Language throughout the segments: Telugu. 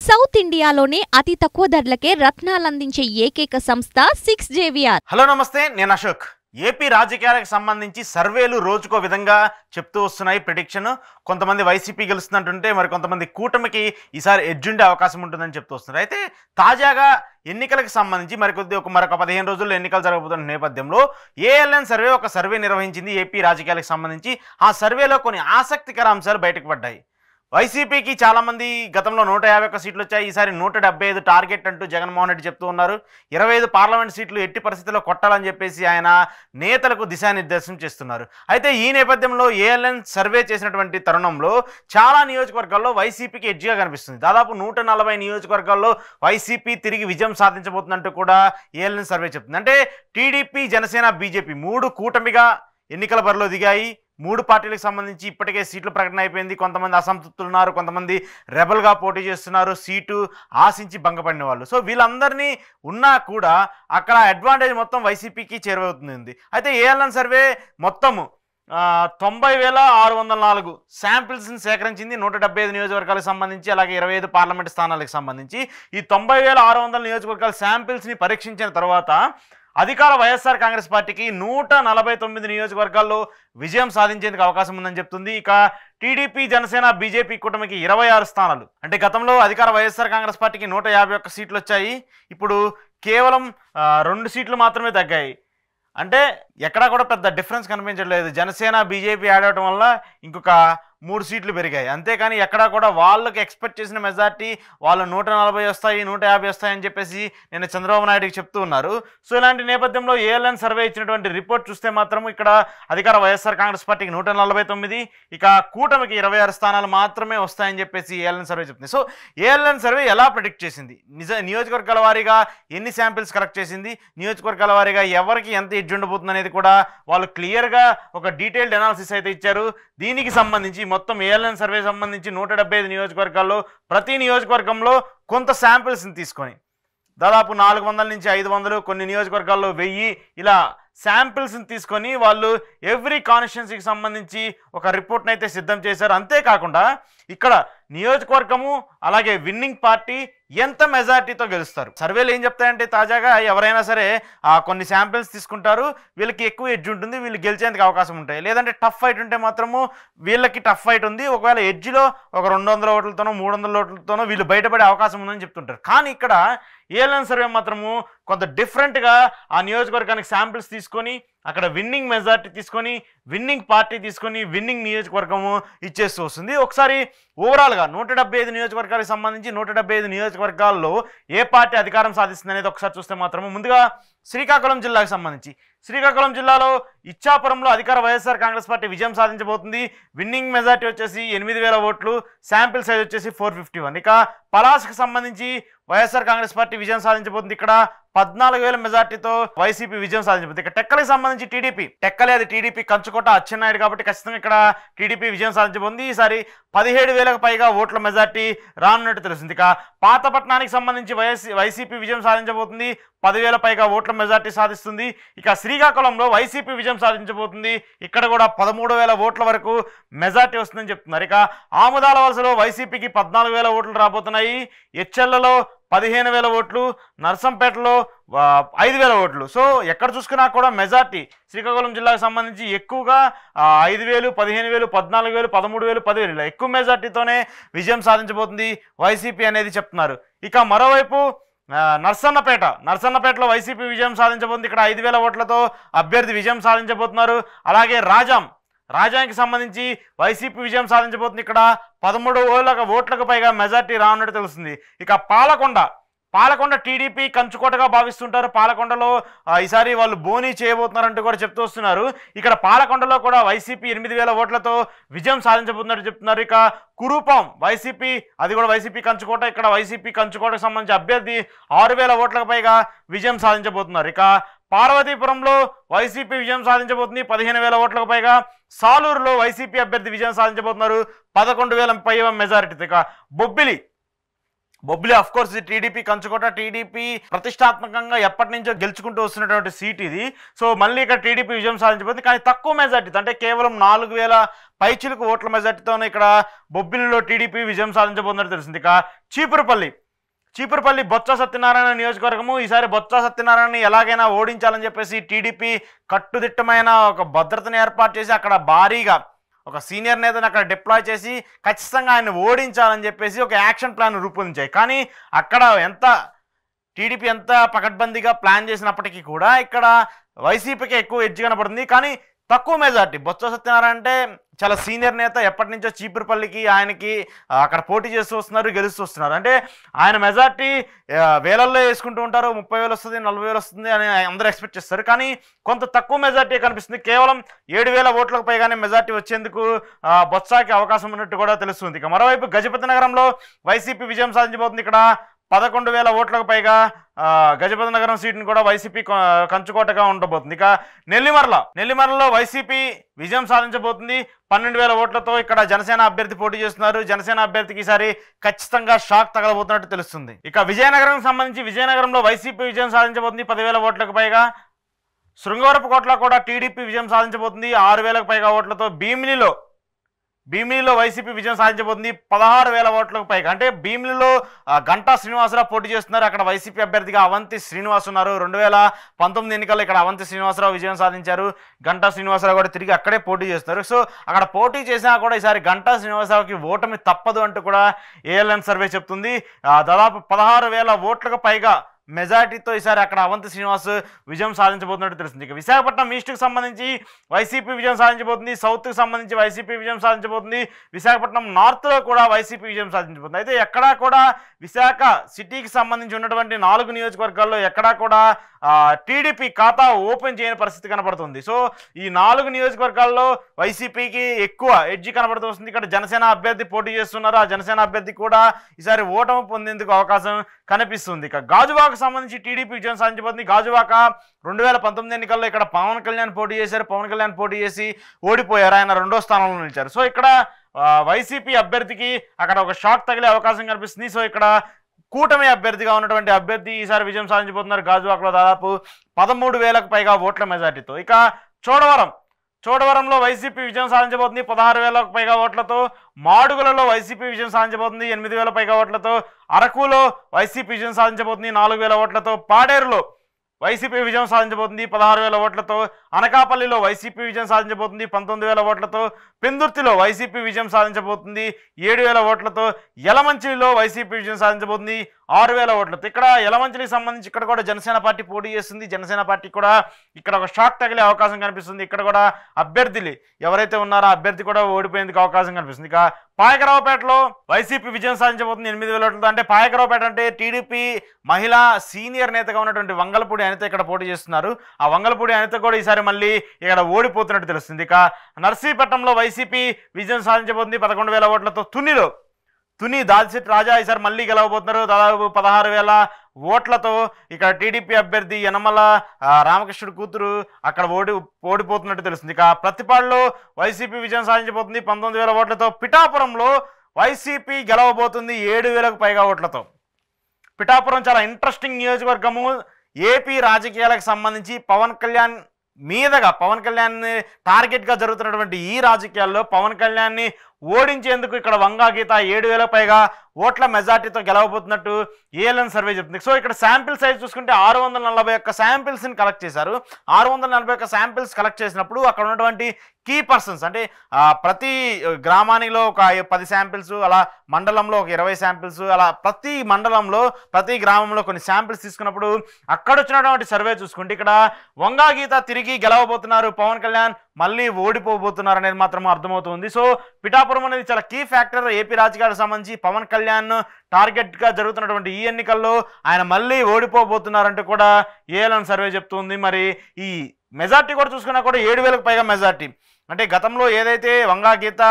సౌత్ ఇండియాలోనే అతి తక్కువ ధరలకే రత్నాలందించే ఏకైక సంస్థ 6JVR. హలో నమస్తే, నేను అశోక్. ఏపీ రాజకీయాలకు సంబంధించి సర్వేలు రోజుకో విధంగా చెప్తూ వస్తున్నాయి. ప్రిడిక్షన్ కొంతమంది వైసీపీ గెలుస్తున్నట్టుంటే మరి కొంతమంది కూటమికి ఈసారి ఎడ్జుండే అవకాశం ఉంటుందని చెప్తూ వస్తున్నారు. అయితే తాజాగా ఎన్నికలకు సంబంధించి మరొక 15 రోజుల్లో ఎన్నికలు జరగబోతున్న నేపథ్యంలో ఏఎల్ఎన్ సర్వే ఒక సర్వే నిర్వహించింది ఏపీ రాజకీయాలకు సంబంధించి. ఆ సర్వేలో కొన్ని ఆసక్తికర అంశాలు బయటకు పడ్డాయి. వైసీపీకి చాలామంది గతంలో 151 సీట్లు వచ్చాయి, ఈసారి 175 టార్గెట్ అంటూ జగన్మోహన్ రెడ్డి చెప్తూ ఉన్నారు. 25 పార్లమెంట్ సీట్లు ఎట్టి పరిస్థితుల్లో కొట్టాలని చెప్పేసి ఆయన నేతలకు దిశానిర్దేశం చేస్తున్నారు. అయితే ఈ నేపథ్యంలో ఏఎల్ఎన్ సర్వే చేసినటువంటి తరుణంలో చాలా నియోజకవర్గాల్లో వైసీపీకి ఎడ్జిగా కనిపిస్తుంది. దాదాపు 140 నియోజకవర్గాల్లో వైసీపీ తిరిగి విజయం సాధించబోతుందంటూ కూడా ఏఎల్ఎన్ సర్వే చెప్తుంది. అంటే టీడీపీ, జనసేన, బీజేపీ 3 కూటమిగా ఎన్నికల బరిలో దిగాయి. 3 పార్టీలకు సంబంధించి ఇప్పటికే సీట్ల ప్రకటన అయిపోయింది. కొంతమంది అసంతృప్తులు ఉన్నారు, కొంతమంది రెబల్గా పోటీ చేస్తున్నారు, సీటు ఆశించి భంగపడిన వాళ్ళు. సో వీళ్ళందరినీ ఉన్నా కూడా అక్కడ అడ్వాంటేజ్ మొత్తం వైసీపీకి చేరువవుతుంది. అయితే ఏఎల్ఎన్ సర్వే మొత్తము 90,604 శాంపిల్స్ని సేకరించింది 175 నియోజకవర్గాలకు సంబంధించి, అలాగే 25 పార్లమెంట్ స్థానాలకు సంబంధించి. ఈ 90,600 నియోజకవర్గాల శాంపిల్స్ని పరీక్షించిన తర్వాత అధికార వైఎస్ఆర్ కాంగ్రెస్ పార్టీకి 149 నియోజకవర్గాల్లో విజయం సాధించేందుకు అవకాశం ఉందని చెప్తుంది. ఇక టీడీపీ, జనసేన, బీజేపీ కూటమికి 26 స్థానాలు. అంటే గతంలో అధికార వైఎస్ఆర్ కాంగ్రెస్ పార్టీకి 151 సీట్లు వచ్చాయి, ఇప్పుడు కేవలం 2 సీట్లు మాత్రమే తగ్గాయి. అంటే ఎక్కడా కూడా పెద్ద డిఫరెన్స్ కనిపించట్లేదు. జనసేన, బీజేపీ యాడ్ అవడం వల్ల ఇంకొక 3 సీట్లు పెరిగాయి. అంతేకాని ఎక్కడా కూడా వాళ్ళకి ఎక్స్పెక్ట్ చేసిన మెజార్టీ వాళ్ళు 140 వస్తాయి, 150 వస్తాయని చెప్పేసి నేను చంద్రబాబు నాయుడుకి చెప్తూ ఉన్నారు. సో ఇలాంటి నేపథ్యంలో ఏఎల్ఎన్ సర్వే ఇచ్చినటువంటి రిపోర్ట్ చూస్తే మాత్రం ఇక్కడ అధికార వైఎస్ఆర్ కాంగ్రెస్ పార్టీకి 149, ఇక కూటమికి 26 స్థానాలు మాత్రమే వస్తాయని చెప్పేసి ఏఎల్ఎన్ సర్వే చెప్తుంది. సో ఏఎల్ఎన్ సర్వే ఎలా ప్రెడిక్ట్ చేసింది, నియోజకవర్గాల వారీగా ఎన్ని శాంపిల్స్ కలెక్ట్ చేసింది, నియోజకవర్గాల వారీగా ఎవరికి ఎంత ఎడ్జ్ ఉండబోతుంది అనేది కూడా వాళ్ళు క్లియర్గా ఒక డీటెయిల్డ్ అనాలిసిస్ అయితే ఇచ్చారు. దీనికి సంబంధించి మొత్తం ఏఎల్ఎన్ సర్వే సంబంధించి 175 నియోజకవర్గాల్లో ప్రతి నియోజకవర్గంలో కొంత శాంపిల్స్ని తీసుకొని దాదాపు 400 నుంచి 500, కొన్ని నియోజకవర్గాల్లో 1000 ఇలా శాంపిల్స్ని తీసుకొని వాళ్ళు ఎవ్రీ కాన్స్టిట్యున్సీకి సంబంధించి ఒక రిపోర్ట్ని అయితే సిద్ధం చేశారు. అంతేకాకుండా ఇక్కడ నియోజకవర్గము అలాగే విన్నింగ్ పార్టీ ఎంత మెజార్టీతో గెలుస్తారు. సర్వేలు ఏం చెప్తాయంటే తాజాగా ఎవరైనా సరే కొన్ని శాంపిల్స్ తీసుకుంటారు, వీళ్ళకి ఎక్కువ ఎడ్జ్ ఉంటుంది, వీళ్ళు గెలిచేందుకు అవకాశం ఉంటాయి. లేదంటే టఫ్ ఫైట్ ఉంటే మాత్రము వీళ్ళకి టఫ్ ఫైట్ ఉంది, ఒకవేళ ఎడ్జ్లో ఒక 200 ఓట్లతోనో 300 ఓట్లతోనో వీళ్ళు బయటపడే అవకాశం ఉందని చెప్తుంటారు. కానీ ఇక్కడ ఏఎల్ఎన్ సర్వే మాత్రము కొంత డిఫరెంట్గా ఆ నియోజకవర్గానికి శాంపిల్స్ తీసుకొని అక్కడ విన్నింగ్ మెజార్టీ తీసుకొని విన్నింగ్ పార్టీ తీసుకొని విన్నింగ్ నియోజకవర్గము ఇచ్చేస్తూ వస్తుంది. ఒకసారి ఓవరాల్గా 175 నియోజకవర్గాలకు సంబంధించి 175 నియోజకవర్గాల్లో ఏ పార్టీ అధికారం సాధిస్తుంది అనేది ఒకసారి చూస్తే మాత్రము ముందుగా శ్రీకాకుళం జిల్లాకు సంబంధించి శ్రీకాకుళం జిల్లాలో ఇచ్చాపురంలో అధికార వైఎస్ఆర్ కాంగ్రెస్ పార్టీ విజయం సాధించబోతుంది. విన్నింగ్ మెజార్టీ వచ్చేసి 8,000 ఓట్లు, శాంపిల్ సైజ్ వచ్చేసి 451. ఇక పలాస్కి సంబంధించి వైఎస్ఆర్ కాంగ్రెస్ పార్టీ విజయం సాధించబోతుంది, ఇక్కడ 14,000 మెజార్టీతో వైసీపీ విజయం సాధించబోతుంది. ఇక టెక్కలికి సంబంధించి టెక్కలే అది టీడీపీ కంచుకోట అచ్చెన్నాయుడు కాబట్టి ఖచ్చితంగా ఇక్కడ టీడీపీ విజయం సాధించబోతుంది. ఈసారి 17,000కు పైగా ఓట్ల మెజార్టీ రానున్నట్టు తెలుస్తుంది. ఇక పాతపట్నానికి సంబంధించి వైసీపీ విజయం సాధించబోతుంది, 10,000 పైగా ఓట్ల మెజార్టీ సాధిస్తుంది. ఇక శ్రీకాకుళంలో వైసీపీ విజయం సాధించబోతుంది, ఇక్కడ కూడా 13,000 ఓట్ల వరకు మెజార్టీ వస్తుందని చెప్తున్నారు. ఇక ఆముదాల వలసలో వైసీపీకి 14,000 ఓట్లు రాబోతున్నాయి, హెచ్ఎల్లలో 15,000 ఓట్లు, నర్సంపేటలో 5,000 ఓట్లు. సో ఎక్కడ చూసుకున్నా కూడా మెజార్టీ శ్రీకాకుళం జిల్లాకు సంబంధించి ఎక్కువగా 5,000, 15,000, 14,000, 13,000, 10,000 ఇలా ఎక్కువ మెజార్టీతోనే విజయం సాధించబోతుంది వైసీపీ అనేది చెప్తున్నారు. ఇక మరోవైపు నర్సన్నపేటలో వైసీపీ విజయం సాధించబోతుంది, ఇక్కడ 5,000 ఓట్లతో అభ్యర్థి విజయం సాధించబోతున్నారు. అలాగే రాజాంకి సంబంధించి వైసీపీ విజయం సాధించబోతుంది, ఇక్కడ 13,000 ఓట్లకు పైగా మెజార్టీ రానున్నట్టు తెలుస్తుంది. ఇక పాలకొండ టీడీపీ కంచుకోటగా భావిస్తుంటారు. పాలకొండలో ఈసారి వాళ్ళు బోనీ చేయబోతున్నారంటూ కూడా చెప్తూ వస్తున్నారు. ఇక్కడ పాలకొండలో కూడా వైసీపీ 8,000 ఓట్లతో విజయం సాధించబోతున్నట్టు చెప్తున్నారు. ఇక కురూపం వైసీపీ, అది కూడా వైసీపీ కంచుకోట, ఇక్కడ వైసీపీ కంచుకోటకు సంబంధించి అభ్యర్థి 6,000 ఓట్లకు పైగా విజయం సాధించబోతున్నారు. ఇక పార్వతీపురంలో వైసీపీ విజయం సాధించబోతుంది, 15,000 ఓట్లకు పైగా. సాలూరులో వైసీపీ అభ్యర్థి విజయం సాధించబోతున్నారు, 11,000 పైగా మెజారిటీ. ఇక బొబ్బిలి ఆఫ్ కోర్స్ ఇది టీడీపీ కంచుకోట, టీడీపీ ప్రతిష్టాత్మకంగా ఎప్పటి నుంచో గెలుచుకుంటూ వస్తున్నటువంటి సీట్ ఇది. సో మళ్ళీ ఇక్కడ టీడీపీ విజయం సాధించబోతుంది, కానీ తక్కువ మెజార్టీతో, అంటే కేవలం 4000 పైచిలకు ఓట్ల మెజార్టీతోనే ఇక్కడ బొబ్బిలిలో టీడీపీ విజయం సాధించబోతున్నట్టు తెలిసింది. ఇక చీపురుపల్లి బొత్స సత్యనారాయణ నియోజకవర్గము. ఈసారి బొత్స సత్యనారాయణని ఎలాగైనా ఓడించాలని చెప్పేసి టీడీపీ కట్టుదిట్టమైన ఒక భద్రతను ఏర్పాటు చేసి అక్కడ భారీగా ఒక సీనియర్ నేతను అక్కడ డిప్లాయ్ చేసి ఖచ్చితంగా ఆయన ఓడించాలని చెప్పేసి ఒక యాక్షన్ ప్లాన్ రూపొందించాయి. కానీ అక్కడ టీడీపీ ఎంత పకడ్బందీగా ప్లాన్ చేసినప్పటికీ కూడా ఇక్కడ వైసీపీకి ఎక్కువ ఎడ్జ్ కనపడుతుంది, కానీ తక్కువ మెజార్టీ. బొత్స సత్యనారాయణ అంటే చాలా సీనియర్ నేత, ఎప్పటి నుంచో చీపురుపల్లికి ఆయనకి అక్కడ పోటీ చేస్తూ వస్తున్నారు, గెలుస్తూ వస్తున్నారు. అంటే ఆయన మెజార్టీ వేలల్లో వేసుకుంటూ ఉంటారు, 30,000 వస్తుంది, 40,000 వస్తుంది అని అందరూ ఎక్స్పెక్ట్ చేస్తారు, కానీ కొంత తక్కువ మెజార్టీ కనిపిస్తుంది. కేవలం 7,000 ఓట్లకు పైగానే మెజార్టీ వచ్చేందుకు బొత్సాకి అవకాశం ఉన్నట్టు కూడా తెలుస్తుంది. ఇక మరోవైపు గజపతి నగరంలో వైసీపీ విజయం సాధించబోతుంది. ఇక్కడ 11,000 ఓట్లకు పైగా గజపతి నగరం సీటును కూడా వైసీపీ కంచుకోటగా ఉండబోతుంది. ఇక నెల్లిమర్లలో వైసీపీ విజయం సాధించబోతుంది 12,000 ఓట్లతో. ఇక్కడ జనసేన అభ్యర్థి పోటీ చేస్తున్నారు. జనసేన అభ్యర్థికి ఈసారి ఖచ్చితంగా షాక్ తగలబోతున్నట్టు తెలుస్తుంది. ఇక విజయనగరంలో వైసీపీ విజయం సాధించబోతుంది 10,000 ఓట్లకు పైగా. శృంగవరపుకోటలో కూడా టీడీపీ విజయం సాధించబోతుంది 6,000కు పైగా ఓట్లతో. భీమిలిలో వైసీపీ విజయం సాధించబోతుంది 16,000 ఓట్లకు పైగా. అంటే భీమిలిలో గంటా శ్రీనివాసరావు పోటీ చేస్తున్నారు. అక్కడ వైసీపీ అభ్యర్థిగా అవంతి శ్రీనివాస్ ఉన్నారు. 2019 ఎన్నికల్లో ఇక్కడ అవంతి శ్రీనివాసరావు విజయం సాధించారు. గంటా శ్రీనివాసరావు కూడా తిరిగి అక్కడే పోటీ చేస్తున్నారు. సో అక్కడ పోటీ చేసినా కూడా ఈసారి గంటా శ్రీనివాసరావుకి ఓటమి తప్పదు అంటూ కూడా ఏఎల్ఎన్ సర్వే చెప్తుంది. దాదాపు 16,000 ఓట్లకు పైగా మెజార్టీతో ఈసారి అక్కడ అవంతి శ్రీనివాస్ విజయం సాధించబోతున్నట్టు తెలుస్తుంది. ఇక విశాఖపట్నం ఈస్ట్కి సంబంధించి వైసీపీ విజయం సాధించబోతుంది, సౌత్కి సంబంధించి వైసీపీ విజయం సాధించబోతుంది, విశాఖపట్నం నార్త్లో కూడా వైసీపీ విజయం సాధించబోతుంది. అయితే ఎక్కడా కూడా విశాఖ సిటీకి సంబంధించి ఉన్నటువంటి 4 నియోజకవర్గాల్లో ఎక్కడా కూడా టీడీపీ ఖాతా ఓపెన్ చేయని పరిస్థితి కనబడుతుంది. సో ఈ 4 నియోజకవర్గాల్లో వైసీపీకి ఎక్కువ ఎడ్జి కనబడుతూ వస్తుంది. ఇక్కడ జనసేన అభ్యర్థి పోటీ చేస్తున్నారు. ఆ జనసేన అభ్యర్థి కూడా ఈసారి ఓటమి పొందేందుకు అవకాశం కనిపిస్తుంది. ఇక గాజువాక సంబంధించి టీడీపీ విజయం సాధించబోతుంది. గాజువాక 2019 ఎన్నికల్లో ఇక్కడ పవన్ కళ్యాణ్ పోటీ చేశారు. పవన్ కళ్యాణ్ పోటీ చేసి ఓడిపోయారు. ఆయన 2వ స్థానంలో నిలిచారు. సో ఇక్కడ వైసీపీ అభ్యర్థికి అక్కడ ఒక షాక్ తగిలే అవకాశం కనిపిస్తుంది. సో ఇక్కడ కూటమి అభ్యర్థిగా ఉన్నటువంటి అభ్యర్థి ఈసారి విజయం సాధించబోతున్నారు. గాజువాకలో దాదాపు 13,000కు పైగా ఓట్ల మెజార్టీతో. ఇక చోడవరంలో వైసీపీ విజయం సాధించబోతుంది 16,000కు పైగా ఓట్లతో. మాడుగులలో వైసీపీ విజయం సాధించబోతుంది 8,000 పైగా ఓట్లతో. అరకులో వైసీపీ విజయం సాధించబోతుంది 4,000 ఓట్లతో. పాడేరులో వైసీపీ విజయం సాధించబోతుంది 16,000 ఓట్లతో. అనకాపల్లిలో వైసీపీ విజయం సాధించబోతుంది 19,000 ఓట్లతో. పెందుర్తిలో వైసీపీ విజయం సాధించబోతుంది 7,000 ఓట్లతో. యలమంచిలిలో వైసీపీ విజయం సాధించబోతుంది 6,000 ఓట్లతో. ఇక్కడ యలమంచిలికి సంబంధించి ఇక్కడ కూడా జనసేన పార్టీ పోటీ చేస్తుంది. జనసేన పార్టీ కూడా ఇక్కడ ఒక షాక్ తగిలే అవకాశం కనిపిస్తుంది. ఇక్కడ కూడా అభ్యర్థులు ఎవరైతే ఉన్నారో అభ్యర్థి కూడా ఓడిపోయేందుకు అవకాశం కనిపిస్తుంది. ఇక పాయకరావుపేటలో వైసీపీ విజయం సాధించబోతుంది 8,000 ఓట్లతో. అంటే పాయకరావుపేట అంటే టీడీపీ మహిళా సీనియర్ నేతగా ఉన్నటువంటి వంగలపూడి అనిత ఇక్కడ పోటీ చేస్తున్నారు. ఆ వంగలపూడి అనిత కూడా ఈసారి మళ్ళీ ఇక్కడ ఓడిపోతున్నట్టు తెలుస్తుంది. ఇక నర్సీపట్నంలో వైసీపీ విజయం సాధించబోతుంది 11,000 ఓట్లతో. తుని దాల్శెట్టి రాజా ఈసారి మళ్ళీ గెలవబోతున్నారు దాదాపు 16,000 ఓట్లతో. ఇక్కడ టీడీపీ అభ్యర్థి యనమల రామకృష్ణుడి కూతురు అక్కడ ఓడిపోతున్నట్టు తెలుస్తుంది. ఇక ప్రతిపాడులో వైసీపీ విజయం సాధించబోతుంది 19,000 ఓట్లతో. పిఠాపురంలో వైసీపీ గెలవబోతుంది 7,000కు పైగా ఓట్లతో. పిఠాపురం చాలా ఇంట్రెస్టింగ్ నియోజకవర్గము. ఏపీ రాజకీయాలకు సంబంధించి పవన్ కళ్యాణ్ టార్గెట్గా జరుగుతున్నటువంటి ఈ రాజకీయాల్లో పవన్ కళ్యాణ్ని ఓడించేందుకు ఇక్కడ వంగా గీత 7,000 పైగా ఓట్ల మెజార్టీతో గెలవబోతున్నట్టు ఏఎల్ఎన్ సర్వే చెప్తుంది. సో ఇక్కడ శాంపిల్ సైజ్ చూసుకుంటే 641 శాంపిల్స్ని కలెక్ట్ చేశారు. 641 శాంపిల్స్ కలెక్ట్ చేసినప్పుడు అక్కడ ఉన్నటువంటి కీ పర్సన్స్ అంటే ప్రతి గ్రామానిలో ఒక 10 శాంపిల్స్, అలా మండలంలో ఒక 20 శాంపిల్స్, అలా ప్రతి మండలంలో ప్రతి గ్రామంలో కొన్ని శాంపిల్స్ తీసుకున్నప్పుడు అక్కడ వచ్చినటువంటి సర్వే చూసుకుంటే ఇక్కడ వంగా గీత తిరిగి గెలవబోతున్నారు, పవన్ కళ్యాణ్ మళ్ళీ ఓడిపోబోతున్నారు అనేది మాత్రం అర్థమవుతుంది. సో పిఠాపురం అనేది చాలా కీ ఫ్యాక్టర్ ఏపీ రాజకీయాలకు సంబంధించి. పవన్ కళ్యాణ్ టార్గెట్గా జరుగుతున్నటువంటి ఈ ఎన్నికల్లో ఆయన మళ్ళీ ఓడిపోబోతున్నారంటూ కూడా ఏఎల్ఎన్ సర్వే చెప్తుంది. మరి ఈ మెజార్టీ కూడా చూసుకున్నా కూడా 7,000కు పైగా మెజార్టీ. అంటే గతంలో ఏదైతే వంగా గీత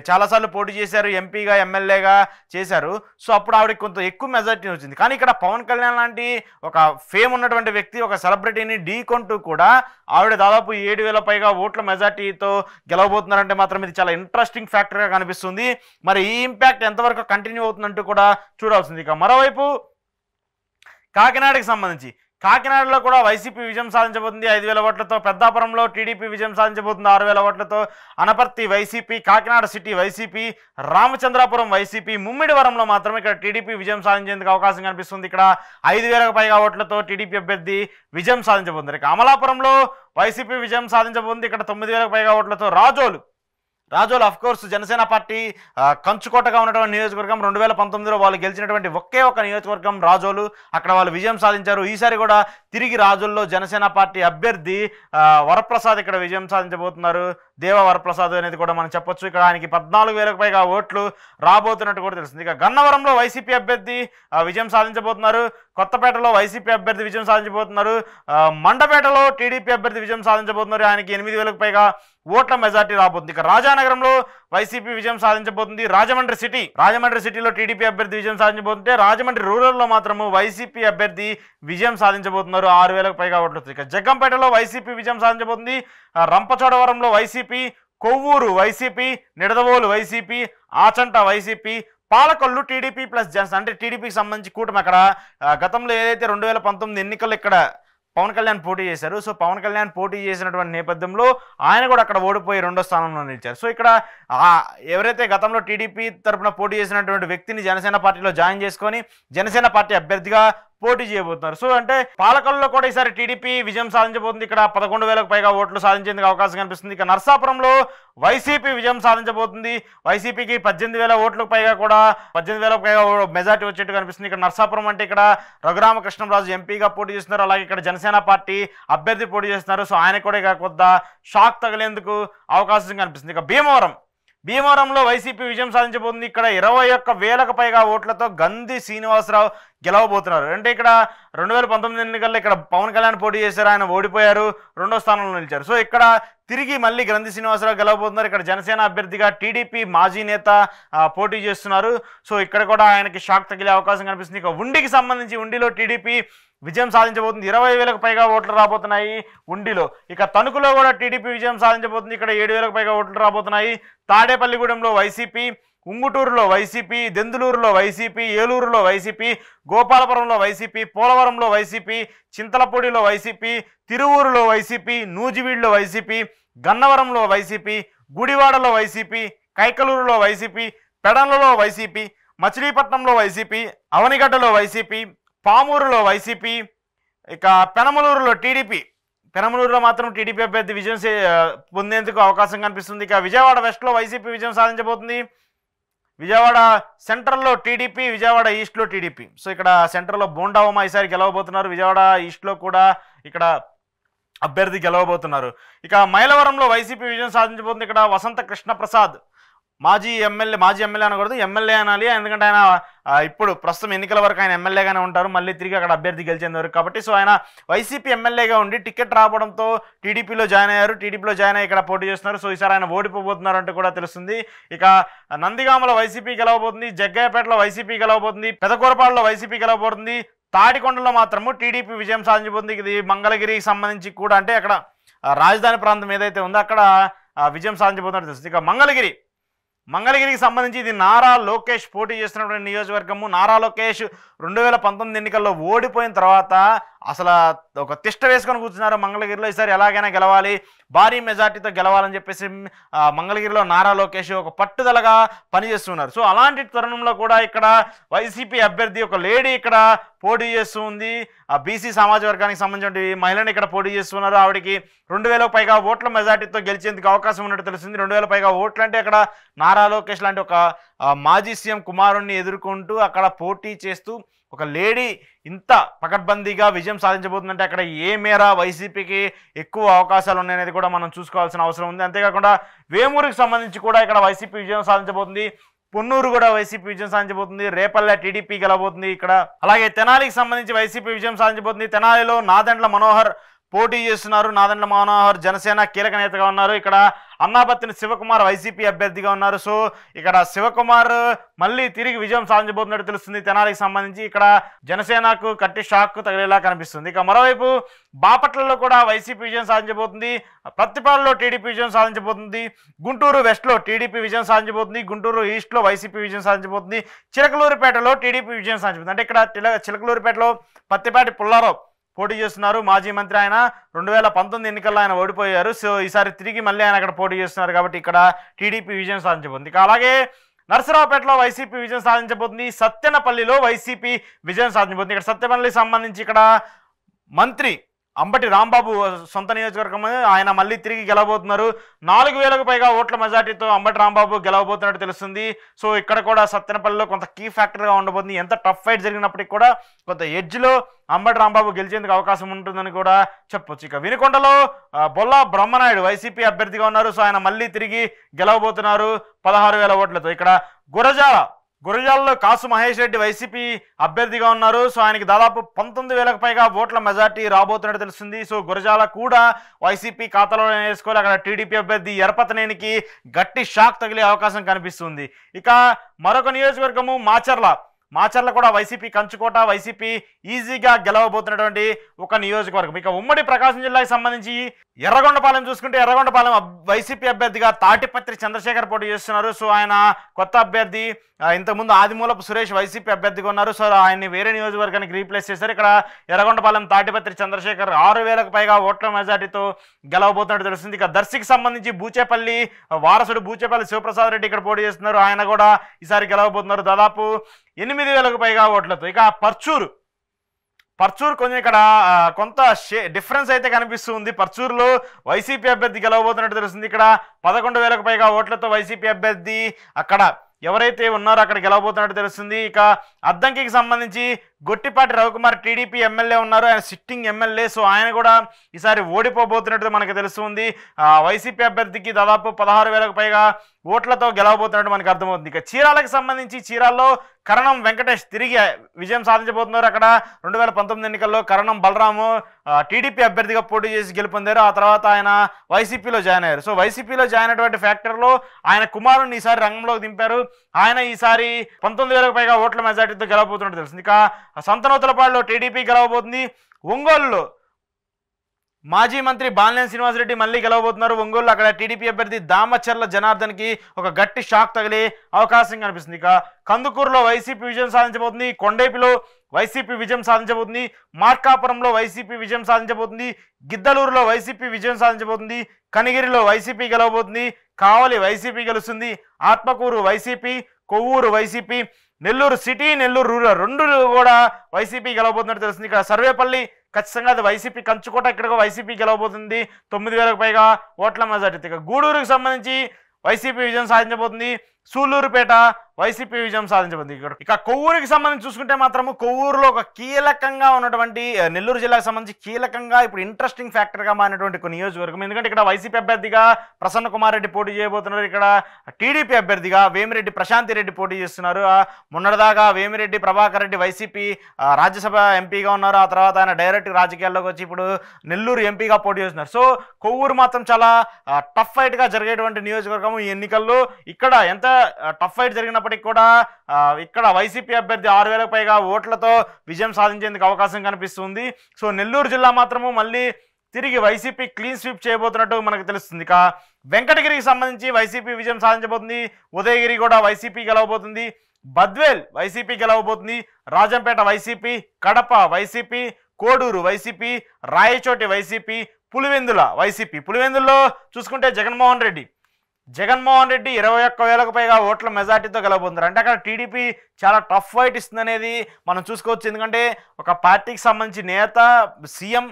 చాలాసార్లు పోటీ చేశారు, ఎంపీగా ఎమ్మెల్యేగా చేశారు. సో అప్పుడు ఆవిడకి కొంత ఎక్కువ మెజార్టీ వచ్చింది. కానీ ఇక్కడ పవన్ కళ్యాణ్ లాంటి ఒక ఫేమ్ ఉన్నటువంటి వ్యక్తి, ఒక సెలబ్రిటీని ఢీకొంటూ కూడా ఆవిడ దాదాపు 7,000 పైగా ఓట్ల మెజార్టీతో గెలవబోతున్నారంటే మాత్రం ఇది చాలా ఇంట్రెస్టింగ్ ఫ్యాక్టర్గా కనిపిస్తుంది. మరి ఈ ఇంపాక్ట్ ఎంతవరకు కంటిన్యూ అవుతుందంటూ కూడా చూడాల్సింది. ఇక మరోవైపు కాకినాడకి సంబంధించి కాకినాడలో కూడా వైసీపీ విజయం సాధించబోతుంది 5,000 ఓట్లతో. పెద్దాపురంలో టీడీపీ విజయం సాధించబోతుంది 6,000 ఓట్లతో. Anaparthi YCP, Kakinada city YCP, Ramachandrapuram YCP, ముమ్మిడివరంలో మాత్రం ఇక్కడ టీడీపీ విజయం సాధించేందుకు అవకాశం కనిపిస్తుంది. ఇక్కడ 5,000కు పైగా ఓట్లతో టీడీపీ అభ్యర్థి విజయం సాధించబోతుంది. ఇక అమలాపురంలో వైసీపీ విజయం సాధించబోతుంది. ఇక్కడ 9,000కు పైగా ఓట్లతో. Razole of course Janasena party కంచుకోటగా ఉన్నటువంటి నియోజకవర్గం. 2019లో వాళ్ళు గెలిచినటువంటి ఒకే ఒక నియోజకవర్గం రాజోలు. అక్కడ వాళ్ళు విజయం సాధించారు. ఈసారి కూడా తిరిగి రాజోల్లో జనసేన పార్టీ అభ్యర్థి వరప్రసాద్ ఇక్కడ విజయం సాధించబోతున్నారు. దేవ వరప్రసాద్ అనేది కూడా మనం చెప్పొచ్చు. ఇక్కడ ఆయనకి 14,000కు పైగా ఓట్లు రాబోతున్నట్టు కూడా తెలుస్తుంది. ఇక గన్నవరంలో వైసీపీ అభ్యర్థి విజయం సాధించబోతున్నారు. కొత్తపేటలో వైసీపీ అభ్యర్థి విజయం సాధించబోతున్నారు. మండపేటలో టీడీపీ అభ్యర్థి విజయం సాధించబోతున్నారు. ఆయనకి 8,000కు పైగా ఓట్ల మెజార్టీ రాబోతుంది. ఇక రాజానగరంలో వైసీపీ విజయం సాధించబోతుంది. రాజమండ్రి సిటీలో టీడీపీ అభ్యర్థి విజయం సాధించబోతుంటే రాజమండ్రి రూరల్లో మాత్రము వైసీపీ అభ్యర్థి విజయం సాధించబోతున్నారు 6,000కు పైగా ఓట్లు. ఇక జగ్గంపేటలో వైసీపీ విజయం సాధించబోతుంది. రంపచోడవరంలో YCP, Kovvur YCP, Nidadavolu YCP, Achanta YCP, Palakollu TDP plus Janasena అంటే టీడీపీకి సంబంధించి కూటమి. అక్కడ గతంలో ఏదైతే 2019 ఎన్నికల్లో ఇక్కడ పవన్ కళ్యాణ్ పోటీ చేశారు. సో పవన్ కళ్యాణ్ పోటీ చేసినటువంటి నేపథ్యంలో ఆయన కూడా అక్కడ ఓడిపోయి 2వ స్థానంలో నిలిచారు. సో ఇక్కడ ఎవరైతే గతంలో టీడీపీ తరఫున పోటీ చేసినటువంటి వ్యక్తిని జనసేన పార్టీలో జాయిన్ చేసుకొని జనసేన పార్టీ అభ్యర్థిగా పోటీ చేయబోతున్నారు. సో అంటే పాలకొల్లులో కూడా ఈసారి టీడీపీ విజయం సాధించబోతుంది. ఇక్కడ 11,000కు పైగా ఓట్లు సాధించేందుకు అవకాశం కనిపిస్తుంది. ఇక నర్సాపురంలో వైసీపీ విజయం సాధించబోతుంది. వైసీపీకి 18,000 ఓట్లకు పైగా కూడా 18,000కు పైగా మెజార్టీ వచ్చేట్టు కనిపిస్తుంది. ఇక్కడ నర్సాపురం అంటే ఇక్కడ రఘురామకృష్ణరాజు ఎంపీగా పోటీ చేస్తున్నారు. అలాగే ఇక్కడ జనసేన పార్టీ అభ్యర్థి పోటీ చేస్తున్నారు. సో ఆయన కూడా ఇక కొద్ది షాక్ తగిలేందుకు అవకాశం కనిపిస్తుంది. ఇక భీమవరంలో వైసీపీ విజయం సాధించబోతుంది. ఇక్కడ 21,000కు పైగా ఓట్లతో గంధి శ్రీనివాసరావు గెలవబోతున్నారు. అంటే ఇక్కడ 2019 ఎన్నికల్లో ఇక్కడ పవన్ కళ్యాణ్ పోటీ చేశారు, ఆయన ఓడిపోయారు, 2వ స్థానంలో నిలిచారు. సో ఇక్కడ తిరిగి మళ్ళీ గంధి శ్రీనివాసరావు గెలవబోతున్నారు. ఇక్కడ జనసేన అభ్యర్థిగా టీడీపీ మాజీ నేత పోటీ చేస్తున్నారు. సో ఇక్కడ కూడా ఆయనకి షాక్ తగిలే అవకాశం కనిపిస్తుంది. ఇక ఉండికి సంబంధించి ఉండిలో టీడీపీ విజయం సాధించబోతుంది. 20,000కు పైగా ఓట్లు రాబోతున్నాయి ఉండిలో. ఇక తణుకులో కూడా టీడీపీ విజయం సాధించబోతుంది. ఇక్కడ 7,000కు పైగా ఓట్లు రాబోతున్నాయి. తాడేపల్లిగూడెంలో వైసీపీ, ఉంగుటూరులో వైసీపీ, దెందులూరులో వైసీపీ, ఏలూరులో వైసీపీ, గోపాలపురంలో వైసీపీ, పోలవరంలో వైసీపీ, చింతలపూడిలో వైసీపీ, తిరువూరులో వైసీపీ, నూజివీడులో వైసీపీ, గన్నవరంలో వైసీపీ, గుడివాడలో వైసీపీ, కైకలూరులో వైసీపీ, పెడన్లలో వైసీపీ, మచిలీపట్నంలో వైసీపీ, అవనిగడ్డలో వైసీపీ, పామూరులో వైసీపీ, ఇక పెనమలూరులో టీడీపీ. పెనమలూరులో మాత్రం టీడీపీ అభ్యర్థి విజయం పొందేందుకు అవకాశం కనిపిస్తుంది. ఇక విజయవాడ వెస్ట్లో వైసీపీ విజయం సాధించబోతుంది. విజయవాడ సెంట్రల్లో టీడీపీ, విజయవాడ ఈస్ట్లో టీడీపీ. సో ఇక్కడ సెంట్రల్లో బోండా ఉమా ఈసారి గెలవబోతున్నారు. విజయవాడ ఈస్ట్లో కూడా ఇక్కడ అభ్యర్థి గెలవబోతున్నారు. ఇక మైలవరంలో వైసీపీ విజయం సాధించబోతుంది. ఇక్కడ వసంత కృష్ణప్రసాద్ మాజీ ఎమ్మెల్యే అనకూడదు, ఎమ్మెల్యే అనాలి. ఎందుకంటే ఆయన ఇప్పుడు ప్రస్తుతం ఎన్నికల వరకు ఆయన ఎమ్మెల్యేగానే ఉంటారు, మళ్ళీ తిరిగి అక్కడ అభ్యర్థి గెలిచేంత వరకు. కాబట్టి సో ఆయన వైసీపీ ఎమ్మెల్యేగా ఉండి టికెట్ రావడంతో టీడీపీలో జాయిన్ అయ్యారు. టీడీపీలో జాయిన్ అయ్యి ఇక్కడ పోటీ చేస్తున్నారు. సో ఈసారి ఆయన ఓడిపోబోతున్నారు అంటూ కూడా తెలుస్తుంది. ఇక నందిగామలో వైసీపీ గెలవబోతుంది. జగ్గయ్యపేటలో వైసీపీ గెలవబోతుంది. పెదకూరపాడులో వైసీపీ గెలవబోతుంది. తాడికొండలో మాత్రము టీడీపీ విజయం సాధించబోతుంది. ఇది మంగళగిరికి సంబంధించి కూడా, అంటే అక్కడ రాజధాని ప్రాంతం ఏదైతే ఉందో అక్కడ విజయం సాధించబోతున్నట్టు తెలుస్తుంది. ఇక మంగళగిరికి సంబంధించి ఇది నారా లోకేష్ పోటీ చేస్తున్నటువంటి నియోజకవర్గము. నారా లోకేష్ 2019 ఎన్నికల్లో ఓడిపోయిన తర్వాత అసలు ఒక తిష్ట వేసుకొని కూర్చున్నారు మంగళగిరిలో. ఈసారి ఎలాగైనా గెలవాలి, భారీ మెజార్టీతో గెలవాలని చెప్పేసి మంగళగిరిలో నారా లోకేష్ ఒక పట్టుదలగా పనిచేస్తున్నారు. సో అలాంటి తరుణంలో కూడా ఇక్కడ వైసీపీ అభ్యర్థి ఒక లేడీ ఇక్కడ పోటీ చేస్తూ ఉంది. బీసీ సమాజ వర్గానికి సంబంధించిన మహిళని ఇక్కడ పోటీ చేస్తున్నారు. ఆవిడకి 2,000కు పైగా ఓట్ల మెజార్టీతో గెలిచేందుకు అవకాశం ఉన్నట్టు తెలుస్తుంది. 2,000 పైగా ఓట్లు అంటే అక్కడ నారా లోకేష్ లాంటి ఒక మాజీ సీఎం కుమారుణ్ణి ఎదుర్కొంటూ అక్కడ పోటీ చేస్తూ ఒక లేడీ ఇంత పకడ్బందీగా విజయం సాధించబోతుందంటే అక్కడ ఏ మేర వైసీపీకి ఎక్కువ అవకాశాలు ఉన్నాయనేది కూడా మనం చూసుకోవాల్సిన అవసరం ఉంది. అంతేకాకుండా వేమూరుకి సంబంధించి కూడా ఇక్కడ వైసీపీ విజయం సాధించబోతుంది. పొన్నూరు కూడా వైసీపీ విజయం సాధించబోతుంది. రేపల్లె టీడీపీ గెలవబోతుంది ఇక్కడ. అలాగే తెనాలికి సంబంధించి వైసీపీ విజయం సాధించబోతుంది. తెనాలిలో నాదెండ్ల మనోహర్ పోటీ చేస్తున్నారు. నాదెండ్ల మనోహర్ జనసేన కీలక నేతగా ఉన్నారు. ఇక్కడ అన్నాబత్తిని శివకుమార్ వైసీపీ అభ్యర్థిగా ఉన్నారు. సో ఇక్కడ శివకుమార్ మళ్ళీ తిరిగి విజయం సాధించబోతున్నట్టు తెలుస్తుంది తెనాలికి సంబంధించి. ఇక్కడ జనసేనకు కట్టి షాక్ తగిలేలా కనిపిస్తుంది. ఇక మరోవైపు బాపట్లలో కూడా వైసీపీ విజయం సాధించబోతుంది. ప్రత్తిపాడులో టీడీపీ విజయం సాధించబోతుంది. గుంటూరు వెస్ట్లో టీడీపీ విజయం సాధించబోతుంది. గుంటూరు ఈస్ట్లో వైసీపీ విజయం సాధించబోతుంది. చిలకలూరిపేటలో టీడీపీ విజయం సాధించబోతుంది. అంటే ఇక్కడ చిలకలూరిపేటలో పత్తిపాటి పుల్లారావు పోటీ చేస్తున్నారు. మాజీ మంత్రి ఆయన 2019 ఎన్నికల్లో ఆయన ఓడిపోయారు. సో ఈసారి తిరిగి మళ్ళీ ఆయన అక్కడ పోటీ చేస్తున్నారు కాబట్టి ఇక్కడ టీడీపీ విజయం సాధించబోతుంది. ఇక అలాగే నరసరావుపేటలో వైసీపీ విజయం సాధించబోతుంది. సత్తెనపల్లిలో వైసీపీ విజయం సాధించబోతుంది. ఇక్కడ సత్తెనపల్లికి సంబంధించి ఇక్కడ మంత్రి అంబటి రాంబాబు సొంత నియోజకవర్గం, ఆయన మళ్ళీ తిరిగి గెలవబోతున్నారు. 4000కు పైగా ఓట్ల మెజార్టీతో అంబటి రాంబాబు గెలవబోతున్నట్టు తెలుస్తుంది. సో ఇక్కడ కూడా సత్తెనపల్లిలో కొంత కీ ఫ్యాక్టర్గా ఉండబోతుంది. ఎంత టఫ్ ఫైట్ జరిగినప్పటికీ కూడా కొంత ఎడ్జ్లో అంబటి రాంబాబు గెలిచేందుకు అవకాశం ఉంటుందని కూడా చెప్పొచ్చు. ఇక వినుకొండలో బొల్లా బ్రహ్మనాయుడు వైసీపీ అభ్యర్థిగా ఉన్నారు. సో ఆయన మళ్ళీ తిరిగి గెలవబోతున్నారు 16,000 ఓట్లతో. ఇక్కడ గురజాలలో కాసు మహేష్ రెడ్డి వైసీపీ అభ్యర్థిగా ఉన్నారు. సో ఆయనకి దాదాపు 19,000కు పైగా ఓట్ల మెజార్టీ రాబోతున్నట్టు తెలుస్తుంది. సో గురజాల కూడా వైసీపీ ఖాతాలో వేసుకోవాలి. అక్కడ టీడీపీ అభ్యర్థి ఎరపతనేనికి గట్టి షాక్ తగిలే అవకాశం కనిపిస్తుంది. ఇక మరొక నియోజకవర్గము మాచర్ల కూడా వైసీపీ కంచుకోట, వైసీపీ ఈజీగా గెలవబోతున్నటువంటి ఒక నియోజకవర్గం. ఇక ఉమ్మడి ప్రకాశం జిల్లాకి సంబంధించి ఎర్రగొండపాలెం చూసుకుంటే ఎర్రగొండపాలెం వైసీపీ అభ్యర్థిగా తాటిపత్రి చంద్రశేఖర్ పోటీ చేస్తున్నారు. సో ఆయన కొత్త అభ్యర్థి. ఇంతకుముందు ఆదిమూలపు సురేష్ వైసీపీ అభ్యర్థిగా ఉన్నారు. సో ఆయన్ని వేరే నియోజకవర్గానికి రీప్లేస్ చేశారు. ఇక్కడ ఎర్రగొండపాలెం తాటిపత్రి చంద్రశేఖర్ 6,000కు పైగా ఓట్ల మెజార్టీతో గెలవబోతున్నట్టు తెలుస్తుంది. ఇక దర్శికి సంబంధించి బూచేపల్లి వారసుడు బూచేపల్లి శివప్రసాద్ రెడ్డి ఇక్కడ పోటీ చేస్తున్నారు. ఆయన కూడా ఈసారి గెలవబోతున్నారు దాదాపు 8,000కు పైగా ఓట్లతో. ఇక పర్చూరు కొంచెం ఇక్కడ కొంత డిఫరెన్స్ అయితే కనిపిస్తుంది. పర్చూరులో వైసీపీ అభ్యర్థి గెలవబోతున్నట్టు తెలుస్తుంది. ఇక్కడ 11,000కు పైగా ఓట్లతో వైసీపీ అభ్యర్థి అక్కడ ఎవరైతే ఉన్నారో అక్కడ గెలవబోతున్నట్టు తెలుస్తుంది. ఇక అద్దంకికి సంబంధించి గొట్టిపాటి రవికుమార్ టీడీపీ ఎమ్మెల్యే ఉన్నారు. ఆయన సిట్టింగ్ ఎమ్మెల్యే. సో ఆయన కూడా ఈసారి ఓడిపోబోతున్నట్టు మనకు తెలుస్తుంది. వైసీపీ అభ్యర్థికి దాదాపు 16,000కు పైగా ఓట్లతో గెలవబోతున్నట్టు మనకు అర్థమవుతుంది. ఇక చీరాలకు సంబంధించి చీరాల్లో కరణం వెంకటేష్ తిరిగి విజయం సాధించబోతున్నారు. అక్కడ 2019 ఎన్నికల్లో కరణం బలరాము టీడీపీ అభ్యర్థిగా పోటీ చేసి గెలుపొందారు. ఆ తర్వాత ఆయన వైసీపీలో జాయిన్ అయ్యారు. సో వైసీపీలో జాయిన్ అయినటువంటి ఫ్యాక్టర్లో ఆయన కుమారుని ఈసారి రంగంలోకి దింపారు. ఆయన ఈసారి 19,000కు పైగా ఓట్ల మెజార్టీతో గెలవబోతున్నట్టు తెలుస్తుంది. ఇక సంతనూతలపాడులో టీడీపీ గెలవబోతుంది. ఒంగోలులో మాజీ మంత్రి బాలినేని శ్రీనివాసరెడ్డి మళ్ళీ గెలవబోతున్నారు. ఒంగోలు అక్కడ టీడీపీ అభ్యర్థి దామచర్ల జనార్దన్కి ఒక గట్టి షాక్ తగిలే అవకాశం కనిపిస్తుంది. ఇక కందుకూరులో వైసీపీ విజయం సాధించబోతుంది. కొండేపిలో వైసీపీ విజయం సాధించబోతుంది. మార్కాపురంలో వైసీపీ విజయం సాధించబోతుంది. గిద్దలూరులో వైసీపీ విజయం సాధించబోతుంది. కనిగిరిలో వైసీపీ గెలవబోతుంది. కావలి వైసీపీ గెలుస్తుంది. Atmakur YCP, Kovvur YCP, Nellore city, Nellore rural రెండు కూడా వైసీపీ గెలవబోతున్నట్టు తెలుస్తుంది. ఇక్కడ సర్వేపల్లి ఖచ్చితంగా అది వైసీపీ కంచుకోట, ఇక్కడ వైసీపీ గెలవబోతుంది 9,000కు పైగా ఓట్ల మెజార్టీ. ఇక గూడూరుకి సంబంధించి వైసీపీ విజయం సాధించబోతుంది. సూళ్లూరుపేట వైసీపీ విజయం సాధించబోతుంది. ఇక కొవ్వూరుకి సంబంధించి చూసుకుంటే మాత్రము కొవ్వూరులో ఒక కీలకంగా ఉన్నటువంటి నెల్లూరు జిల్లాకు సంబంధించి కీలకంగా ఇప్పుడు ఇంట్రెస్టింగ్ ఫ్యాక్టర్గా మారినటువంటి ఒక నియోజకవర్గం. ఎందుకంటే ఇక్కడ వైసీపీ అభ్యర్థిగా ప్రసన్న కుమార్ రెడ్డి పోటీ చేయబోతున్నారు. ఇక్కడ టీడీపీ అభ్యర్థిగా వేమిరెడ్డి ప్రశాంతి రెడ్డి పోటీ చేస్తున్నారు. మొన్నటిదాకా వేమిరెడ్డి ప్రభాకర్ రెడ్డి వైసీపీ రాజ్యసభ ఎంపీగా ఉన్నారు. ఆ తర్వాత ఆయన డైరెక్ట్ రాజకీయాల్లోకి వచ్చి ఇప్పుడు నెల్లూరు ఎంపీగా పోటీ చేస్తున్నారు. సో కొవ్వూరు మాత్రం చాలా టఫ్ ఫైట్గా జరిగేటువంటి నియోజకవర్గం ఈ ఎన్నికల్లో. ఇక్కడ ఎంత టఫ్ ఫైట్ జరిగినప్పటికీ కూడా ఇక్కడ వైసీపీ అభ్యర్థి 6,000కు పైగా ఓట్లతో విజయం సాధించేందుకు అవకాశం కనిపిస్తుంది. సో నెల్లూరు జిల్లా మాత్రము మళ్ళీ తిరిగి వైసీపీ క్లీన్ స్వీప్ చేయబోతున్నట్టు మనకు తెలుస్తుంది. ఇక వెంకటగిరికి సంబంధించి వైసీపీ విజయం సాధించబోతుంది. ఉదయగిరి కూడా వైసీపీ గెలవబోతుంది. బద్వేల్ వైసీపీ గెలవబోతుంది. Rajampet YCP, Kadapa YCP, Koduru YCP, Rayachoti YCP, Pulivendula YCP. పులివెందుల్లో చూసుకుంటే జగన్మోహన్ రెడ్డి 21,000కు పైగా ఓట్ల మెజార్టీతో గెలవబోతున్నారు. అంటే అక్కడ టీడీపీ చాలా టఫ్ ఫైట్ ఇస్తుందనేది మనం చూసుకోవచ్చు. ఎందుకంటే ఒక పార్టీకి సంబంధించి నేత, సీఎం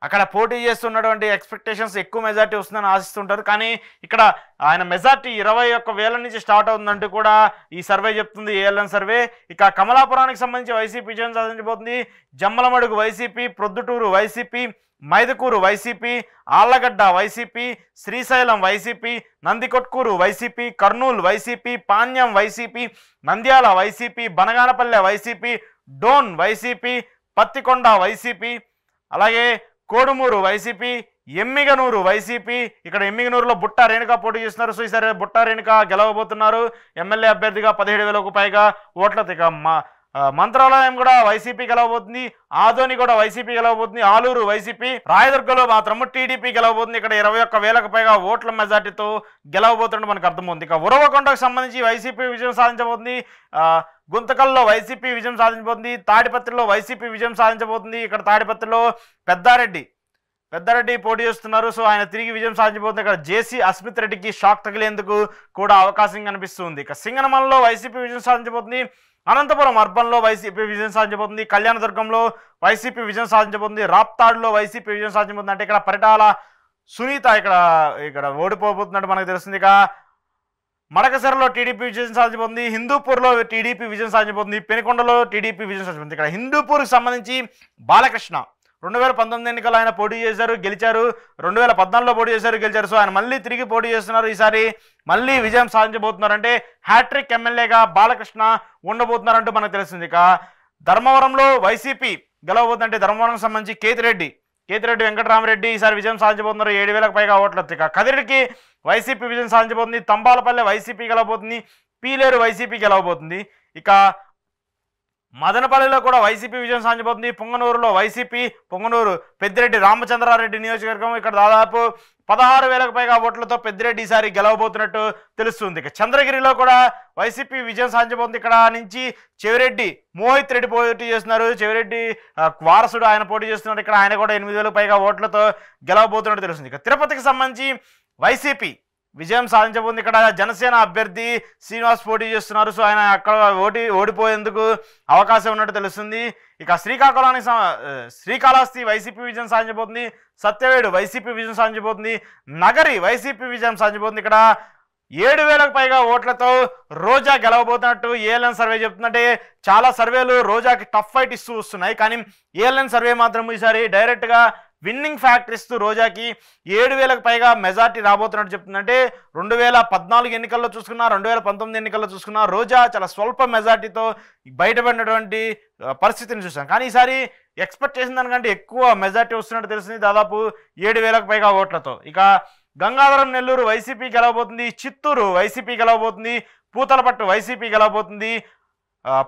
అక్కడ పోటీ చేస్తున్నటువంటి ఎక్స్పెక్టేషన్స్ ఎక్కువ మెజార్టీ వస్తుందని ఆశిస్తుంటారు. కానీ ఇక్కడ ఆయన మెజార్టీ 21,000 నుంచి స్టార్ట్ అవుతుందంటూ కూడా ఈ సర్వే చెప్తుంది, ఏఎల్ఎన్ సర్వే. ఇక కమలాపురానికి సంబంధించి వైసీపీ విజయం సాధించబోతుంది. Jammalamadugu YCP, Proddatur YCP, Mydukur YCP, Allagadda YCP, Srisailam YCP, Nandikotkur YCP, Kurnool YCP, Panyam YCP, Nandyal YCP, Banaganapalle YCP, Dhone YCP, Pattikonda YCP, అలాగే కోడుమూరు వైసీపీ, ఎమ్మిగనూరు వైసీపీ. ఇక్కడ ఎమ్మిగనూరులో బుట్టా రేణుక పోటీ చేస్తున్నారు. సో ఈసారి బుట్టా రేణుక గెలవబోతున్నారు ఎమ్మెల్యే అభ్యర్థిగా 17,000కు పైగా ఓట్లతో. ఇక మంత్రాలయం కూడా వైసీపీ గెలవబోతుంది, ఆదోని కూడా వైసీపీ గెలవబోతుంది, ఆలూరు వైసీపీ, రాయదుర్గలో మాత్రము టీడీపీ గెలవబోతుంది. ఇక్కడ 21,000కు పైగా ఓట్ల మెజార్టీతో గెలవబోతున్నట్టు మనకు అర్థమవుతుంది. ఇక ఉరవకొండకు సంబంధించి వైసీపీ విజయం సాధించబోతుంది, గుంతకల్లో వైసీపీ విజయం సాధించబోతుంది, తాడిపత్రిలో వైసీపీ విజయం సాధించబోతుంది. ఇక్కడ తాడిపత్రిలో పెద్దారెడ్డి పోటీ చేస్తున్నారు. సో ఆయన తిరిగి విజయం సాధించబోతుంది. ఇక్కడ జేసీ అస్మిత్ రెడ్డికి షాక్ తగిలేందుకు కూడా అవకాశం కనిపిస్తుంది. ఇక సింగనమలలో వైసీపీ విజయం సాధించబోతుంది, అనంతపురం అర్బన్లో వైసీపీ విజయం సాధించబోతుంది, కళ్యాణదుర్గంలో వైసీపీ విజయం సాధించబోతుంది, రాప్తాడులో వైసీపీ విజయం సాధించబోతుంది. అంటే ఇక్కడ పరిటాల సునీత ఇక్కడ ఓడిపోబోతున్నట్టు మనకు తెలుస్తుంది. ఇక మడకసెరలో టీడీపీ విజయం సాధించబోతుంది, హిందూపూర్లో టీడీపీ విజయం సాధించబోతుంది, పెనుకొండలో టీడీపీ విజయం సాధించబోతుంది. ఇక్కడ హిందూపూర్కి సంబంధించి బాలకృష్ణ 2019 ఎన్నికల్లో ఆయన పోటీ చేశారు, గెలిచారు. 2014లో పోటీ చేశారు, గెలిచారు. సో ఆయన మళ్ళీ తిరిగి పోటీ చేస్తున్నారు. ఈసారి మళ్ళీ విజయం సాధించబోతున్నారు. అంటే హ్యాట్రిక్ ఎమ్మెల్యేగా బాలకృష్ణ ఉండబోతున్నారంటూ మనకు తెలుస్తుంది. ఇక ధర్మవరంలో వైసీపీ గెలవబోతుందంటే ధర్మవరంకి సంబంధించి కేతిరెడ్డి వెంకటరామరెడ్డి ఈసారి విజయం సాధించబోతున్నారు 7,000కు పైగా ఓట్లతో. ఇక కదిరికి వైసీపీ విజయం సాధించబోతుంది, తంబాలపల్లె వైసీపీ గెలవబోతుంది, పీలేరు వైసీపీ గెలవబోతుంది. ఇక మదనపల్లిలో కూడా వైసీపీ విజయం సాధించబోతుంది, పొంగనూరు పెద్దిరెడ్డి రామచంద్రారెడ్డి నియోజకవర్గం. ఇక్కడ దాదాపు 16,000కు పైగా ఓట్లతో పెద్దిరెడ్డి ఈసారి గెలవబోతున్నట్టు తెలుస్తుంది. ఇక చంద్రగిరిలో కూడా వైసీపీ విజయం సాధించబోతుంది. ఇక్కడ నుంచి మోహిత్ రెడ్డి పోటీ చేస్తున్నారు, చెవిరెడ్డి వారసుడు ఆయన పోటీ చేస్తున్నారు. ఇక్కడ ఆయన కూడా 8,000కు పైగా ఓట్లతో గెలవబోతున్నట్టు తెలుస్తుంది. ఇక తిరుపతికి సంబంధించి వైసీపీ విజయం సాధించబోతుంది. ఇక్కడ జనసేన అభ్యర్థి శ్రీనివాస్ పోటీ చేస్తున్నారు. సో ఆయన అక్కడ ఓడిపోయేందుకు అవకాశం ఉన్నట్టు తెలుస్తుంది. ఇక శ్రీకాళహస్తి వైసీపీ విజయం సాధించబోతుంది, సత్యవేడు వైసీపీ విజయం సాధించబోతుంది, నగరి వైసీపీ విజయం సాధించబోతుంది. ఇక్కడ 7,000కు పైగా ఓట్లతో రోజా గెలవబోతున్నట్టు ఏఎల్ఎన్ సర్వే చెప్తుందంటే చాలా సర్వేలు రోజాకి టఫ్ ఫైట్ ఇస్తూ వస్తున్నాయి. కానీ ఏఎల్ఎన్ సర్వే మాత్రం ఈసారి డైరెక్ట్గా విన్నింగ్ ఫ్యాక్టర్ ఇస్తూ రోజాకి 7,000కు పైగా మెజార్టీ రాబోతున్నట్టు చెప్తుందంటే 2014 ఎన్నికల్లో చూసుకున్నా, 2019 ఎన్నికల్లో చూసుకున్నా రోజా చాలా స్వల్ప మెజార్టీతో బయటపడినటువంటి పరిస్థితిని చూసాం. కానీ ఈసారి ఎక్స్పెక్ట్ చేసిన దానికంటే ఎక్కువ మెజార్టీ వస్తున్నట్టు తెలిసింది, దాదాపు 7,000కు పైగా ఓట్లతో. ఇక గంగాధరం నెల్లూరు వైసీపీ గెలవబోతుంది, చిత్తూరు వైసీపీ గెలవబోతుంది, పూతలపట్టు వైసీపీ గెలవబోతుంది,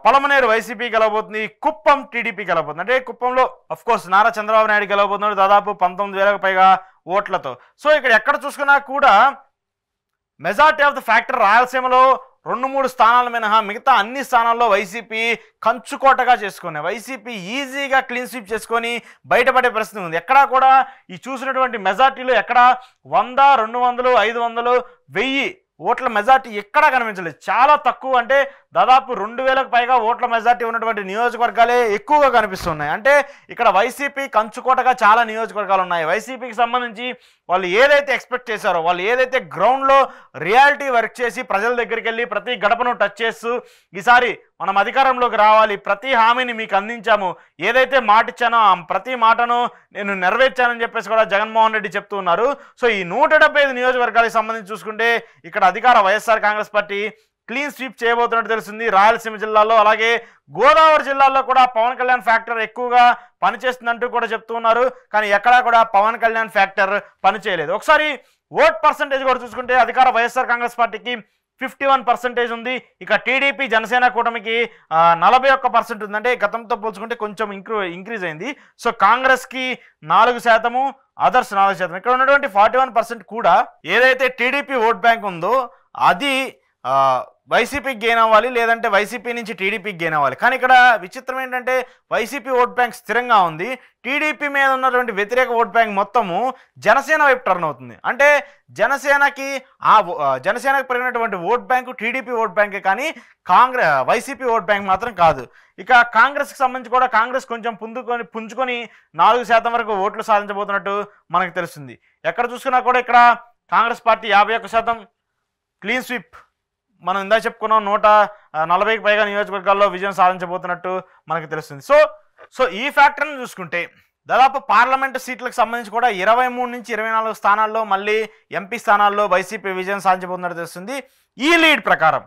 పలమనేరు వైసీపీ గెలవబోతుంది, కుప్పం టీడీపీ గెలవబోతుంది. అంటే కుప్పంలో అఫ్కోర్స్ నారా చంద్రబాబు నాయుడు గెలవబోతున్నాడు దాదాపు 19,000కు పైగా ఓట్లతో. సో ఇక్కడ ఎక్కడ చూసుకున్నా కూడా మెజార్టీ ఆఫ్ ద ఫ్యాక్టర్ రాయలసీమలో 2-3 స్థానాలు మినహా మిగతా అన్ని స్థానాల్లో వైసీపీ కంచుకోటగా చేసుకుని వైసీపీ ఈజీగా క్లీన్ స్వీప్ చేసుకొని బయటపడే పరిస్థితి ఉంది. ఎక్కడా కూడా ఈ చూసినటువంటి మెజార్టీలో ఎక్కడ 100, 200, 500, 1000 ఓట్ల మెజార్టీ ఎక్కడా కనిపించలేదు. చాలా తక్కువ, అంటే దాదాపు 2,000కు పైగా ఓట్ల మెజార్టీ ఉన్నటువంటి నియోజకవర్గాలే ఎక్కువగా కనిపిస్తున్నాయి. అంటే ఇక్కడ వైసీపీ కంచుకోటగా చాలా నియోజకవర్గాలు ఉన్నాయి. వైసీపీకి సంబంధించి వాళ్ళు ఏదైతే ఎక్స్పెక్ట్ చేశారో, వాళ్ళు ఏదైతే గ్రౌండ్లో రియాలిటీ వర్క్ చేసి ప్రజల దగ్గరికి వెళ్ళి ప్రతి గడపను టచ్ చేస్తూ ఈసారి మనం అధికారంలోకి రావాలి, ప్రతి హామీని మీకు అందించాము, ఏదైతే మాట ఇచ్చానో ఆ ప్రతి మాటను నేను నెరవేర్చానని చెప్పేసి కూడా జగన్మోహన్ రెడ్డి చెప్తూ ఉన్నారు. సో ఈ 175 నియోజకవర్గాలకు సంబంధించి చూసుకుంటే ఇక్కడ అధికార YSR Congress party clean sweep చేయబోతున్నట్టు తెలుస్తుంది రాయలసీమ జిల్లాలో. అలాగే గోదావరి జిల్లాలో కూడా పవన్ కళ్యాణ్ ఫ్యాక్టర్ ఎక్కువగా పనిచేస్తుందంటూ కూడా చెప్తూ ఉన్నారు. కానీ ఎక్కడా కూడా పవన్ కళ్యాణ్ ఫ్యాక్టర్ పనిచేయలేదు. ఒకసారి ఓట్ పర్సంటేజ్ కూడా చూసుకుంటే అధికార వైఎస్ఆర్ కాంగ్రెస్ పార్టీకి 51% ఉంది. ఇక టీడీపీ జనసేన కూటమికి 41% ఉంది. అంటే గతంతో పోల్చుకుంటే కొంచెం ఇంక్రీజ్ అయింది. సో కాంగ్రెస్కి 4%, అదర్స్ 4%. ఇక్కడ ఉన్నటువంటి 41% కూడా ఏదైతే టీడీపీ ఓట్ బ్యాంక్ ఉందో అది వైసీపీకి గెయిన్ అవ్వాలి, లేదంటే వైసీపీ నుంచి టీడీపీకి గెయిన్ అవ్వాలి. కానీ ఇక్కడ విచిత్రం ఏంటంటే వైసీపీ ఓట్ బ్యాంక్ స్థిరంగా ఉంది, టీడీపీ మీద ఉన్నటువంటి వ్యతిరేక ఓట్ బ్యాంక్ మొత్తము జనసేన వైపు టర్న్ అవుతుంది. అంటే జనసేనకి పెరిగినటువంటి ఓట్ బ్యాంకు టీడీపీ ఓట్ బ్యాంకే, కానీ వైసీపీ ఓట్ బ్యాంక్ మాత్రం కాదు. ఇక కాంగ్రెస్కి సంబంధించి కూడా కాంగ్రెస్ కొంచెం పుంజుకొని 4% వరకు ఓట్లు సాధించబోతున్నట్టు మనకు తెలుస్తుంది. ఎక్కడ చూసుకున్నా కూడా ఇక్కడ కాంగ్రెస్ పార్టీ 51% క్లీన్ స్వీప్ మనం ఇందా చెప్పుకున్నాం 140కి పైగా నియోజకవర్గాల్లో విజయం సాధించబోతున్నట్టు మనకు తెలుస్తుంది. సో ఈ ఫ్యాక్టర్ని చూసుకుంటే దాదాపు పార్లమెంటు సీట్లకు సంబంధించి కూడా 23 నుంచి 24 స్థానాల్లో మళ్ళీ ఎంపీ స్థానాల్లో వైసీపీ విజయం సాధించబోతున్నట్టు తెలుస్తుంది. ఈ లీడ్ ప్రకారం,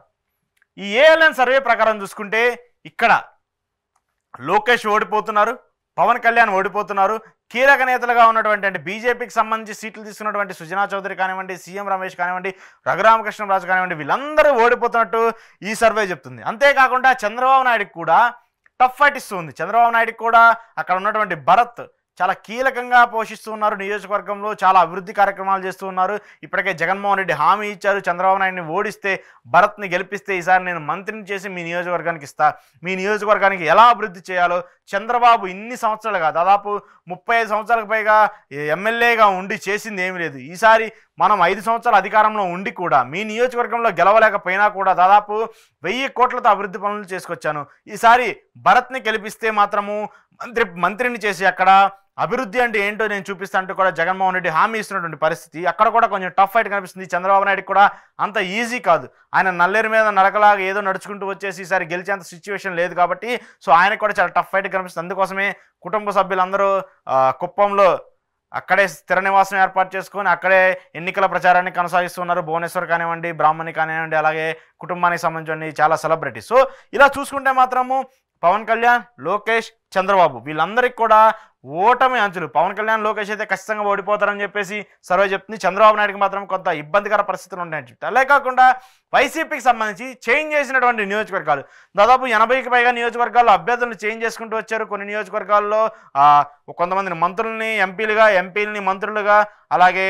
ఈ ఏఎల్ఎన్ సర్వే ప్రకారం చూసుకుంటే ఇక్కడ లోకేష్ ఓడిపోతున్నారు, పవన్ కళ్యాణ్ ఓడిపోతున్నారు. కీలక నేతలుగా ఉన్నటువంటి అంటే బీజేపీకి సంబంధించి సీట్లు తీసుకున్నటువంటి సుజనా చౌదరి కానివ్వండి, సీఎం రమేష్ కానివ్వండి, రఘురామకృష్ణరాజు కానివ్వండి, వీళ్ళందరూ ఓడిపోతున్నట్టు ఈ సర్వే చెప్తుంది. అంతేకాకుండా చంద్రబాబు నాయుడుకి కూడా టఫ్ ఫైట్ ఇస్తుంది. చంద్రబాబు నాయుడుకి కూడా అక్కడ ఉన్నటువంటి భరత్ చాలా కీలకంగా పోషిస్తూ ఉన్నారు. నియోజకవర్గంలో చాలా అభివృద్ధి కార్యక్రమాలు చేస్తూ ఉన్నారు. ఇప్పటికే జగన్మోహన్ రెడ్డి హామీ ఇచ్చారు, చంద్రబాబు నాయుడిని ఓడిస్తే భరత్ని గెలిపిస్తే ఈసారి నేను మంత్రిని చేసి మీ నియోజకవర్గానికి ఇస్తా, మీ నియోజకవర్గానికి ఎలా అభివృద్ధి చేయాలో చంద్రబాబు ఇన్ని సంవత్సరాలుగా దాదాపు 35 సంవత్సరాలకు పైగా ఎమ్మెల్యేగా ఉండి చేసింది ఏమీ లేదు. ఈసారి మనం 5 సంవత్సరాల అధికారంలో ఉండి కూడా మీ నియోజకవర్గంలో గెలవలేకపోయినా కూడా దాదాపు 1000 కోట్లతో అభివృద్ధి పనులు చేసుకొచ్చాను. ఈసారి భరత్ని గెలిపిస్తే మాత్రము మంత్రిని చేసి అక్కడ అభివృద్ధి అంటే ఏంటో నేను చూపిస్తా అంటూ కూడా జగన్మోహన్ రెడ్డి హామీ ఇస్తున్నటువంటి పరిస్థితి. అక్కడ కూడా కొంచెం టఫ్ ఫైట్ కనిపిస్తుంది. చంద్రబాబు నాయుడు కూడా అంత ఈజీ కాదు. ఆయన నల్లేరు మీద నరకలాగా ఏదో నడుచుకుంటూ వచ్చేసి ఈసారి గెలిచేంత సిచ్యువేషన్ లేదు కాబట్టి సో ఆయనకు కూడా చాలా టఫ్ ఫైట్ కనిపిస్తుంది. అందుకోసమే కుటుంబ సభ్యులందరూ కుప్పంలో అక్కడే స్థిర నివాసం ఏర్పాటు చేసుకొని అక్కడే ఎన్నికల ప్రచారాన్ని కొనసాగిస్తున్నారు. భువనేశ్వర్ కానివ్వండి, బ్రాహ్మణి కానివ్వండి, అలాగే కుటుంబానికి సంబంధించి చాలా సెలబ్రిటీస్. సో ఇలా చూసుకుంటే మాత్రము పవన్ కళ్యాణ్, లోకేష్, చంద్రబాబు వీళ్ళందరికీ కూడా ఓటమి అంచులు. పవన్ కళ్యాణ్, లోకేష్ అయితే ఖచ్చితంగా ఓడిపోతారని చెప్పేసి సర్వే చెప్తుంది. చంద్రబాబు నాయుడుకి మాత్రం కొంత ఇబ్బందికర పరిస్థితులు ఉంటాయని చెప్తారు. అలాగే కాకుండా వైసీపీకి సంబంధించి చేంజ్ చేసినటువంటి నియోజకవర్గాలు దాదాపు 80కి పైగా నియోజకవర్గాల్లో అభ్యర్థులను చేంజ్ చేసుకుంటూ వచ్చారు. కొన్ని నియోజకవర్గాల్లో కొంతమందిని మంత్రుల్ని ఎంపీలని మంత్రులుగా, అలాగే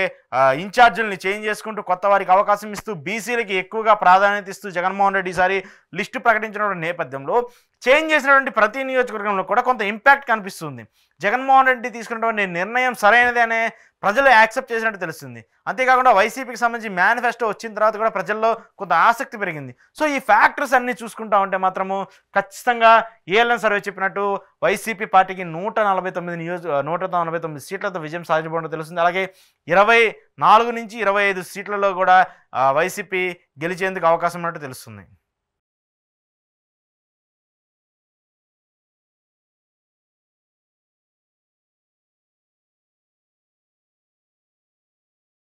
ఇన్ఛార్జీలని చేంజ్ చేసుకుంటూ కొత్త వారికి అవకాశం ఇస్తూ బీసీలకి ఎక్కువగా ప్రాధాన్యత ఇస్తూ జగన్మోహన్ రెడ్డి ఈసారి లిస్టు ప్రకటించినటువంటి నేపథ్యంలో చేంజ్ చేసినటువంటి ప్రతి నియోజకవర్గంలో కూడా కొంత ఇంపాక్ట్ కనిపిస్తుంది. జగన్మోహన్ రెడ్డి తీసుకున్నటువంటి నిర్ణయం సరైనది అనే ప్రజలు యాక్సెప్ట్ చేసినట్టు తెలుస్తుంది. అంతేకాకుండా వైసీపీకి సంబంధించి మేనిఫెస్టో వచ్చిన తర్వాత కూడా ప్రజల్లో కొంత ఆసక్తి పెరిగింది. సో ఈ ఫ్యాక్టర్స్ అన్నీ చూసుకుంటా ఉంటే మాత్రము ఖచ్చితంగా ఏఎల్ఎన్ సర్వే చెప్పినట్టు వైసీపీ పార్టీకి 149 సీట్లతో విజయం సాధించబోవడం తెలుస్తుంది. అలాగే 24 నుంచి 25 సీట్లలో కూడా వైసీపీ గెలిచేందుకు అవకాశం ఉన్నట్టు తెలుస్తుంది.